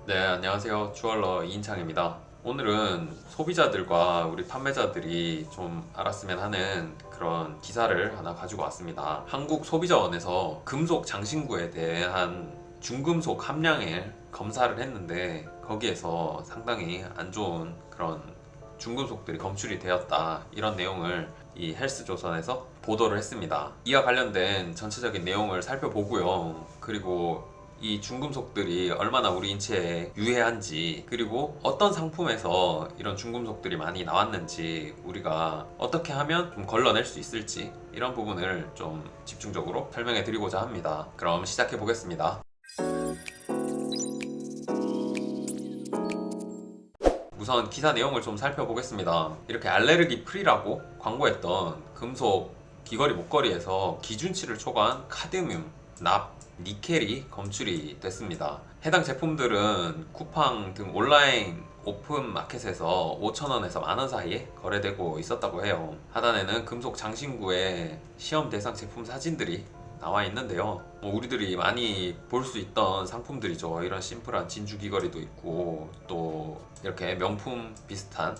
네, 안녕하세요. 주얼러 이인창입니다. 오늘은 소비자들과 우리 판매자들이 좀 알았으면 하는 그런 기사를 하나 가지고 왔습니다. 한국 소비자원에서 금속 장신구에 대한 중금속 함량을 검사를 했는데 거기에서 상당히 안 좋은 그런 중금속들이 검출이 되었다. 이런 내용을 이 헬스조선에서 보도를 했습니다. 이와 관련된 전체적인 내용을 살펴보고요. 그리고 이 중금속들이 얼마나 우리 인체에 유해한지, 그리고 어떤 상품에서 이런 중금속들이 많이 나왔는지, 우리가 어떻게 하면 좀 걸러낼 수 있을지, 이런 부분을 좀 집중적으로 설명해 드리고자 합니다. 그럼 시작해 보겠습니다. 우선 기사 내용을 좀 살펴보겠습니다. 이렇게 알레르기 프리라고 광고했던 금속 귀걸이 목걸이에서 기준치를 초과한 카드뮴, 납, 니켈이 검출이 됐습니다. 해당 제품들은 쿠팡 등 온라인 오픈 마켓에서 5,000원에서 만원 사이에 거래되고 있었다고 해요. 하단에는 금속 장신구의 시험 대상 제품 사진들이 나와 있는데요. 우리들이 많이 볼 수 있던 상품들이죠. 이런 심플한 진주 귀걸이도 있고, 또 이렇게 명품 비슷한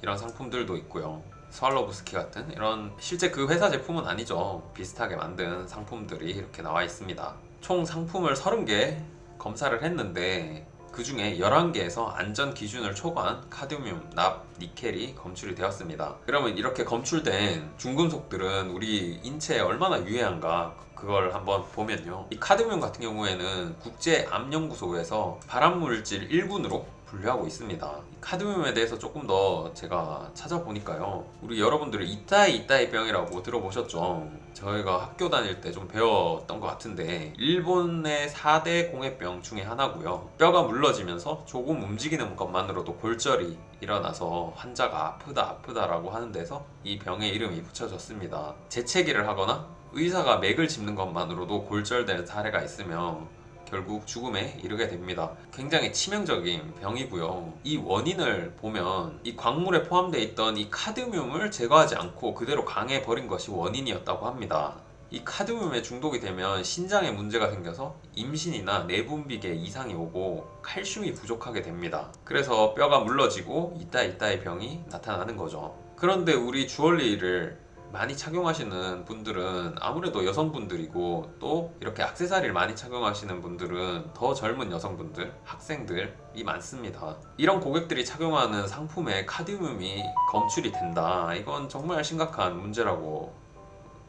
이런 상품들도 있고요. 스왈로브스키 같은 이런, 실제 그 회사 제품은 아니죠. 비슷하게 만든 상품들이 이렇게 나와 있습니다. 총 상품을 30개 검사를 했는데 그 중에 11개에서 안전 기준을 초과한 카드뮴, 납, 니켈이 검출이 되었습니다. 그러면 이렇게 검출된 중금속들은 우리 인체에 얼마나 유해한가, 그걸 한번 보면요. 이 카드뮴 같은 경우에는 국제암연구소에서 발암물질 1군으로 분류하고 있습니다. 카드뮴에 대해서 조금 더 제가 찾아보니까요. 우리 여러분들이 이따이 병이라고 들어보셨죠? 저희가 학교 다닐 때 좀 배웠던 것 같은데, 일본의 4대 공해병 중에 하나고요. 뼈가 물러지면서 조금 움직이는 것만으로도 골절이 일어나서 환자가 아프다라고 하는 데서 이 병의 이름이 붙여졌습니다. 재채기를 하거나 의사가 맥을 짚는 것만으로도 골절되는 사례가 있으며 결국 죽음에 이르게 됩니다. 굉장히 치명적인 병이고요. 이 원인을 보면 이 광물에 포함되어 있던 이 카드뮴을 제거하지 않고 그대로 강에 버린 것이 원인이었다고 합니다. 이 카드뮴에 중독이 되면 신장에 문제가 생겨서 임신이나 내분비계 이상이 오고 칼슘이 부족하게 됩니다. 그래서 뼈가 물러지고 이따의 병이 나타나는 거죠. 그런데 우리 주얼리를 많이 착용하시는 분들은 아무래도 여성분들이고, 또 이렇게 액세서리를 많이 착용하시는 분들은 더 젊은 여성분들, 학생들이 많습니다. 이런 고객들이 착용하는 상품에 카드뮴이 검출이 된다. 이건 정말 심각한 문제라고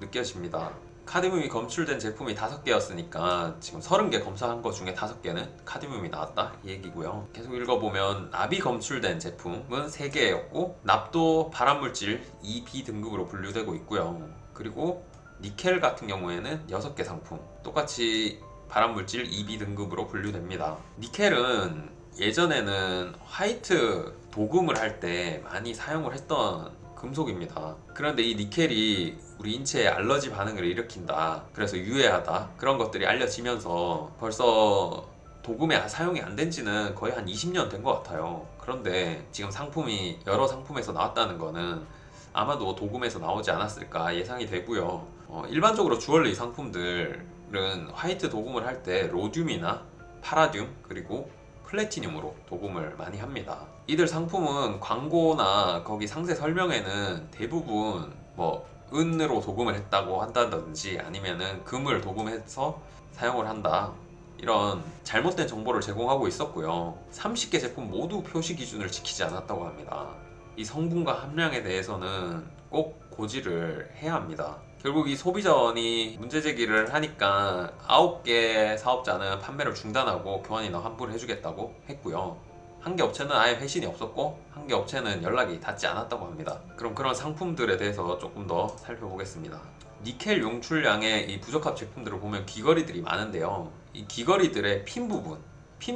느껴집니다. 카드뮴이 검출된 제품이 5개였으니까 지금 30개 검사한 것 중에 5개는 카드뮴이 나왔다, 이 얘기고요. 계속 읽어보면 납이 검출된 제품은 3개였고, 납도 발암물질 2B 등급으로 분류되고 있고요. 그리고 니켈 같은 경우에는 6개 상품 똑같이 발암물질 2B 등급으로 분류됩니다. 니켈은 예전에는 화이트 도금을 할 때 많이 사용을 했던 금속입니다. 그런데 이 니켈이 우리 인체에 알러지 반응을 일으킨다, 그래서 유해하다, 그런 것들이 알려지면서 벌써 도금에 사용이 안 된 지는 거의 한 20년 된 것 같아요. 그런데 지금 상품이 여러 상품에서 나왔다는 거는 아마도 도금에서 나오지 않았을까 예상이 되고요. 일반적으로 주얼리 상품들은 화이트 도금을 할 때 로듐이나 파라듐, 그리고 플래티늄으로 도금을 많이 합니다. 이들 상품은 광고나 거기 상세 설명에는 대부분 뭐 은으로 도금을 했다고 한다든지, 아니면은 금을 도금해서 사용을 한다, 이런 잘못된 정보를 제공하고 있었고요. 30개 제품 모두 표시 기준을 지키지 않았다고 합니다. 이 성분과 함량에 대해서는 꼭 고지를 해야 합니다. 결국 이 소비자원이 문제 제기를 하니까 9개 사업자는 판매를 중단하고 교환이나 환불을 해주겠다고 했고요. 한 개 업체는 아예 회신이 없었고, 한 개 업체는 연락이 닿지 않았다고 합니다. 그럼 그런 상품들에 대해서 조금 더 살펴보겠습니다. 니켈 용출량의 이 부적합 제품들을 보면 귀걸이들이 많은데요. 이 귀걸이들의 핀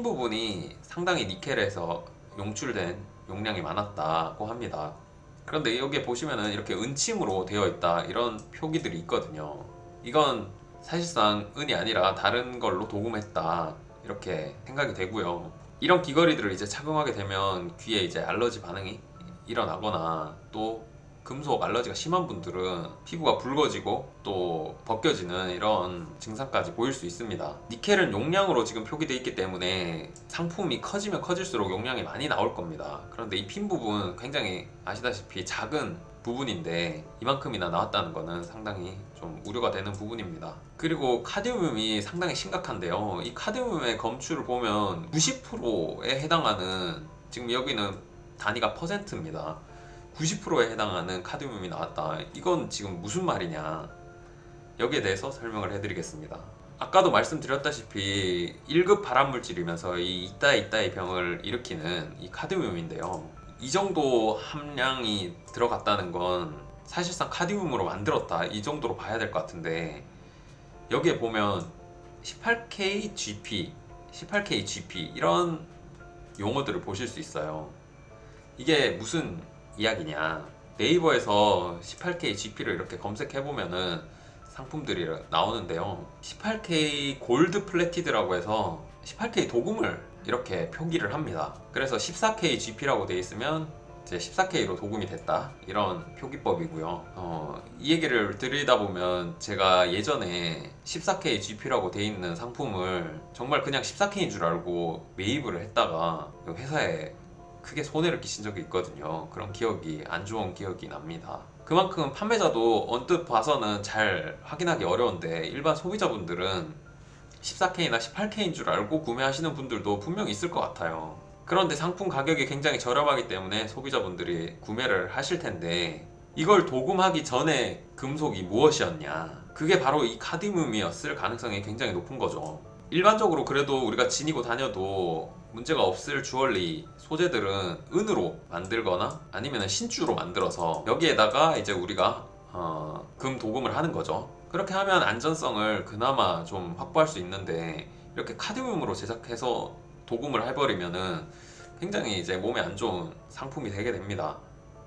부분이 상당히 니켈에서 용출된 용량이 많았다고 합니다. 그런데 여기에 보시면은 이렇게 은침으로 되어 있다, 이런 표기들이 있거든요. 이건 사실상 은이 아니라 다른 걸로 도금했다, 이렇게 생각이 되고요. 이런 귀걸이들을 이제 착용하게 되면 귀에 이제 알러지 반응이 일어나거나, 또 금속 알러지가 심한 분들은 피부가 붉어지고 또 벗겨지는 이런 증상까지 보일 수 있습니다. 니켈은 용량으로 지금 표기되어 있기 때문에 상품이 커지면 커질수록 용량이 많이 나올 겁니다. 그런데 이 핀 부분 굉장히 아시다시피 작은 부분인데 이만큼이나 나왔다는 거는 상당히 좀 우려가 되는 부분입니다. 그리고 카드뮴이 상당히 심각한데요. 이 카드뮴의 검출을 보면 90%에 해당하는, 지금 여기는 단위가 퍼센트입니다. 90%에 해당하는 카드뮴이 나왔다. 이건 지금 무슨 말이냐? 여기에 대해서 설명을 해드리겠습니다. 아까도 말씀드렸다시피 1급 발암물질이면서 이 이따의 병을 일으키는 이 카드뮴인데요. 이 정도 함량이 들어갔다는 건 사실상 카드뮴으로 만들었다, 이 정도로 봐야 될 것 같은데, 여기에 보면 18Kgp, 18Kgp 이런 용어들을 보실 수 있어요. 이게 무슨 이야기냐? 네이버에서 18Kgp를 이렇게 검색해보면은 상품들이 나오는데요. 18K 골드 플래티드라고 해서 18K 도금을 이렇게 표기를 합니다. 그래서 14Kgp라고 되어 있으면 이제 14K로 도금이 됐다, 이런 표기법이고요. 이 얘기를 드리다 보면 제가 예전에 14Kgp라고 되어 있는 상품을 정말 그냥 14K인 줄 알고 매입을 했다가 회사에 크게 손해를 끼친 적이 있거든요. 그런 기억이, 안 좋은 기억이 납니다. 그만큼 판매자도 언뜻 봐서는 잘 확인하기 어려운데 일반 소비자분들은 14K나 18K인 줄 알고 구매하시는 분들도 분명히 있을 것 같아요. 그런데 상품 가격이 굉장히 저렴하기 때문에 소비자분들이 구매를 하실 텐데, 이걸 도금하기 전에 금속이 무엇이었냐? 그게 바로 이 카드뮴이었을 가능성이 굉장히 높은 거죠. 일반적으로 그래도 우리가 지니고 다녀도 문제가 없을 주얼리 소재들은 은으로 만들거나 아니면 신주로 만들어서 여기에다가 이제 우리가 금 도금을 하는 거죠. 그렇게 하면 안전성을 그나마 좀 확보할 수 있는데, 이렇게 카드뮴으로 제작해서 도금을 해버리면은 굉장히 이제 몸에 안 좋은 상품이 되게 됩니다.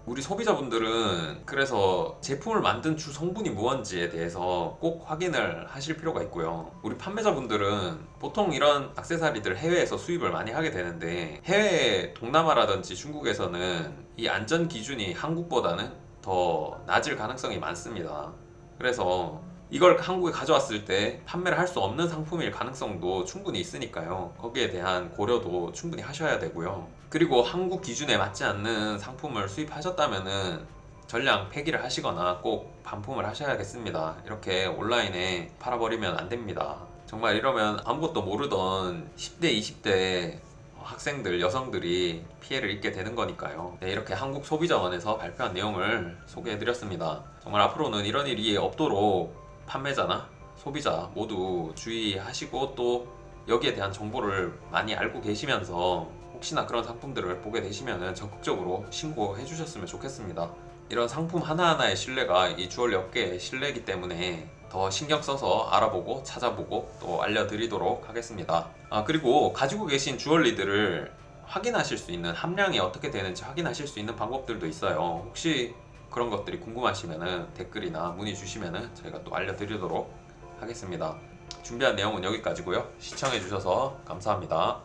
우리 소비자분들은 그래서 제품을 만든 주 성분이 무언지에 대해서 꼭 확인을 하실 필요가 있고요. 우리 판매자분들은 보통 이런 액세서리들 해외에서 수입을 많이 하게 되는데, 해외 동남아라든지 중국에서는 이 안전 기준이 한국보다는 더 낮을 가능성이 많습니다. 그래서 이걸 한국에 가져왔을 때 판매를 할 수 없는 상품일 가능성도 충분히 있으니까요. 거기에 대한 고려도 충분히 하셔야 되고요. 그리고 한국 기준에 맞지 않는 상품을 수입하셨다면은 전량 폐기를 하시거나 꼭 반품을 하셔야겠습니다. 이렇게 온라인에 팔아버리면 안 됩니다. 정말 이러면 아무것도 모르던 10대, 20대 학생들, 여성들이 피해를 입게 되는 거니까요. 네, 이렇게 한국소비자원에서 발표한 내용을 소개해드렸습니다. 정말 앞으로는 이런 일이 없도록 판매자나 소비자 모두 주의하시고, 또 여기에 대한 정보를 많이 알고 계시면서 혹시나 그런 상품들을 보게 되시면 적극적으로 신고해 주셨으면 좋겠습니다. 이런 상품 하나하나의 신뢰가 이 주얼리 업계의 신뢰이기 때문에 더 신경 써서 알아보고 찾아보고 또 알려드리도록 하겠습니다. 그리고 가지고 계신 주얼리들을 확인하실 수 있는, 함량이 어떻게 되는지 확인하실 수 있는 방법들도 있어요. 혹시 그런 것들이 궁금하시면 댓글이나 문의 주시면 저희가 또 알려드리도록 하겠습니다. 준비한 내용은 여기까지고요. 시청해 주셔서 감사합니다.